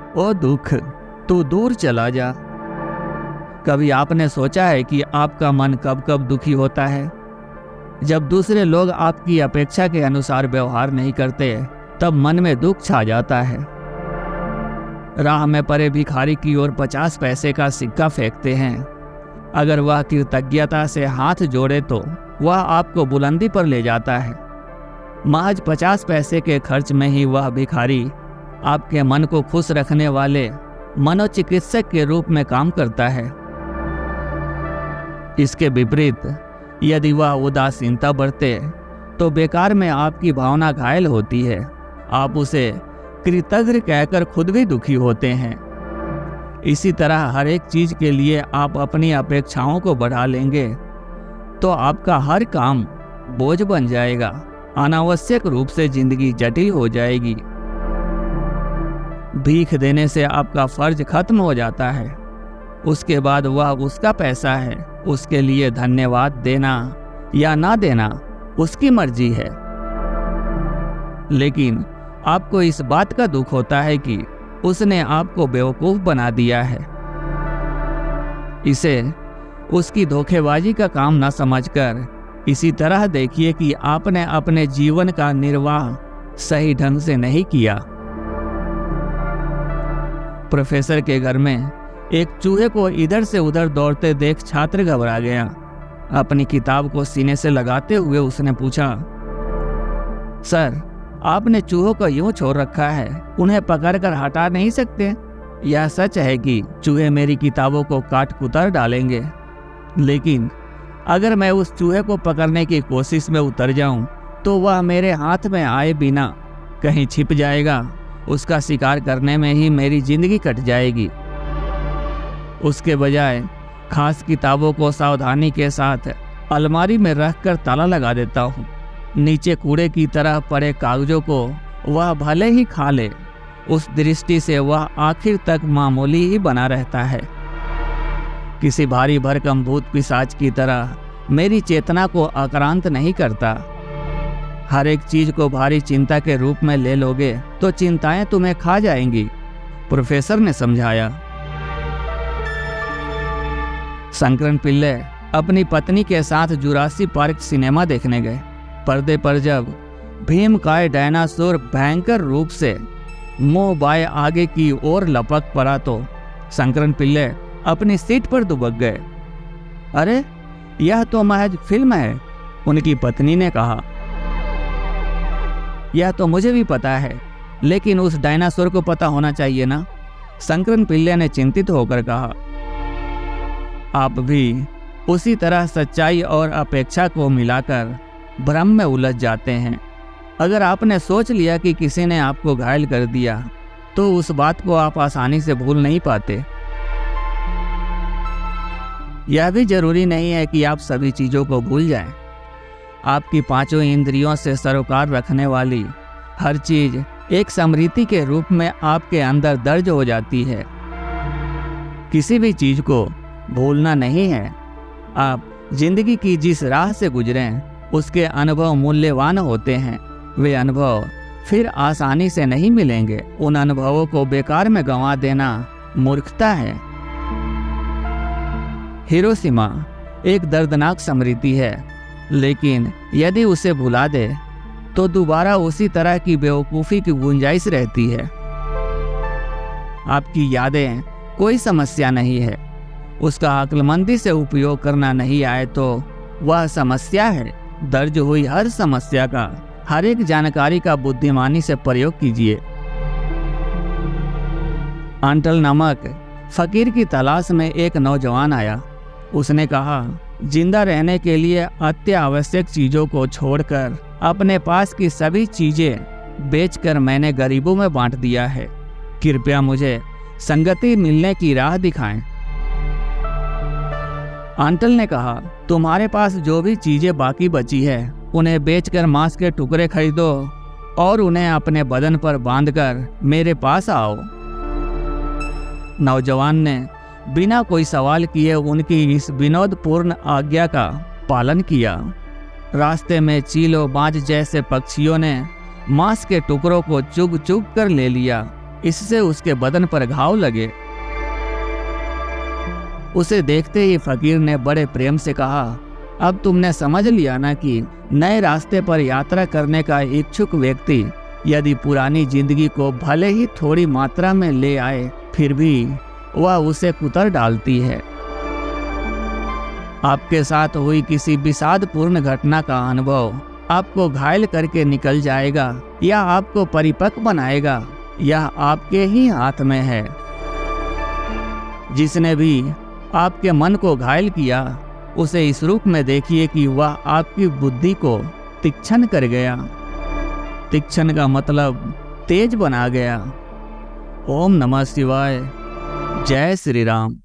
ओ दुख, तू दूर चला जा। कभी आपने सोचा है कि आपका मन कब कब दुखी होता है? जब दूसरे लोग आपकी अपेक्षा के अनुसार व्यवहार नहीं करते, तब मन में दुख छा जाता है। राह में पड़े भिखारी की ओर 50 पैसे का सिक्का फेंकते हैं। अगर वह कृतज्ञता से हाथ जोड़े तो वह आपको बुलंदी पर ले जाता है। महज 50 पैसे के खर्च में ही वह भिखारी आपके मन को खुश रखने वाले मनोचिकित्सक के रूप में काम करता है। इसके विपरीत यदि वह उदासीनता बरते तो बेकार में आपकी भावना घायल होती है। आप उसे कृतज्ञ कहकर खुद भी दुखी होते हैं। इसी तरह हर एक चीज के लिए आप अपनी अपेक्षाओं को बढ़ा लेंगे तो आपका हर काम बोझ बन जाएगा। अनावश्यक रूप से जिंदगी जटिल हो जाएगी। भीख देने से आपका फर्ज खत्म हो जाता है। उसके बाद वह उसका पैसा है, उसके लिए धन्यवाद देना या ना देना उसकी मर्जी है। लेकिन आपको इस बात का दुख होता है कि उसने आपको बेवकूफ बना दिया है। इसे उसकी धोखेबाजी का काम न समझकर इसी तरह देखिए कि आपने अपने जीवन का निर्वाह सही ढंग से नहीं किया। प्रोफेसर के घर में एक चूहे को इधर से उधर दौड़ते देख छात्र घबरा गया। अपनी किताब को सीने से लगाते हुए उसने पूछा, सर, आपने चूहों को यूं छोड़ रखा है, उन्हें पकड़कर हटा नहीं सकते? यह सच है कि चूहे मेरी किताबों को काट कुतर डालेंगे, लेकिन अगर मैं उस चूहे को पकड़ने की कोशिश में उतर जाऊं तो वह मेरे हाथ में आए बिना कहीं छिप जाएगा। उसका शिकार करने में ही मेरी जिंदगी कट जाएगी। उसके बजाय खास किताबों को सावधानी के साथ अलमारी में रखकर ताला लगा देता हूँ। नीचे कूड़े की तरह पड़े कागजों को वह भले ही खा ले, उस दृष्टि से वह आखिर तक मामूली ही बना रहता है। किसी भारी भरकम भूत पिशाच की तरह मेरी चेतना को आक्रांत नहीं करता। हर एक चीज को भारी चिंता के रूप में ले लोगे तो चिंताएं तुम्हें खा जाएंगी, प्रोफेसर ने समझाया। शंकरन पिल्ले अपनी पत्नी के साथ जुरासिक पार्क सिनेमा देखने गए। पर्दे पर जब भीमकाय डायनासोर भयंकर रूप से मुंह बाएं आगे की ओर लपक पड़ा तो शंकरन पिल्ले अपनी सीट पर दुबक गए। अरे, यह तो महज फिल्म है, उनकी पत्नी ने कहा। यह तो मुझे भी पता है, लेकिन उस डायनासोर को पता होना चाहिए ना, शंकरन पिल्ले ने चिंतित होकर कहा। आप भी उसी तरह सच्चाई और अपेक्षा को मिलाकर भ्रम में उलझ जाते हैं। अगर आपने सोच लिया कि किसी ने आपको घायल कर दिया तो उस बात को आप आसानी से भूल नहीं पाते। यह भी जरूरी नहीं है कि आप सभी चीजों को भूल जाएं। आपकी पांचों इंद्रियों से सरोकार रखने वाली हर चीज एक स्मृति के रूप में आपके अंदर दर्ज हो जाती है। किसी भी चीज को भूलना नहीं है। आप जिंदगी की जिस राह से गुजरें उसके अनुभव मूल्यवान होते हैं। वे अनुभव फिर आसानी से नहीं मिलेंगे। उन अनुभवों को बेकार में गंवा देना मूर्खता है। हिरोशिमा एक दर्दनाक स्मृति है, लेकिन यदि उसे भुला दे तो दोबारा उसी तरह की बेवकूफ़ी की गुंजाइश रहती है। आपकी यादें कोई समस्या नहीं है, उसका अक्लमंदी से उपयोग करना नहीं आए तो वह समस्या है। दर्ज हुई हर समस्या का, हर एक जानकारी का बुद्धिमानी से प्रयोग कीजिए। अंटल नामक फकीर की तलाश में एक नौजवान आया। उसने कहा, जिंदा रहने के लिए अत्यावश्यक चीजों को छोड़कर अपने पास की सभी चीजें बेचकर मैंने गरीबों में बांट दिया है। कृपया मुझे संगति मिलने की राह दिखाएं। अंटल ने कहा, तुम्हारे पास जो भी चीजें बाकी बची है उन्हें बेचकर मांस के टुकड़े खरीदो और उन्हें अपने बदन पर बांधकर मेरे पास आओ। नौजवान ने बिना कोई सवाल किए उनकी इस विनोदपूर्ण आज्ञा का पालन किया। रास्ते में चील और बाज जैसे पक्षियों ने मांस के टुकड़ों को चुग चुग कर ले लिया इससे उसके बदन पर घाव लगे। उसे देखते ही फकीर ने बड़े प्रेम से कहा, अब तुमने समझ लिया ना कि नए रास्ते पर यात्रा करने का इच्छुक व्यक्ति यदि पुरानी जिंदगी को भले ही थोड़ी मात्रा में ले आए, फिर भी वह उसे कुतर डालती है। आपके साथ हुई किसी विषादपूर्ण घटना का अनुभव आपको घायल करके निकल जाएगा या आपको परिपक्व बनाएगा, यह आपके ही हाथ में है। जिसने भी आपके मन को घायल किया, उसे इस रूप में देखिए कि वह आपकी बुद्धि को तीक्ष्ण कर गया। तीक्ष्ण का मतलब तेज बना गया। ओम नमः शिवाय। जय श्री राम।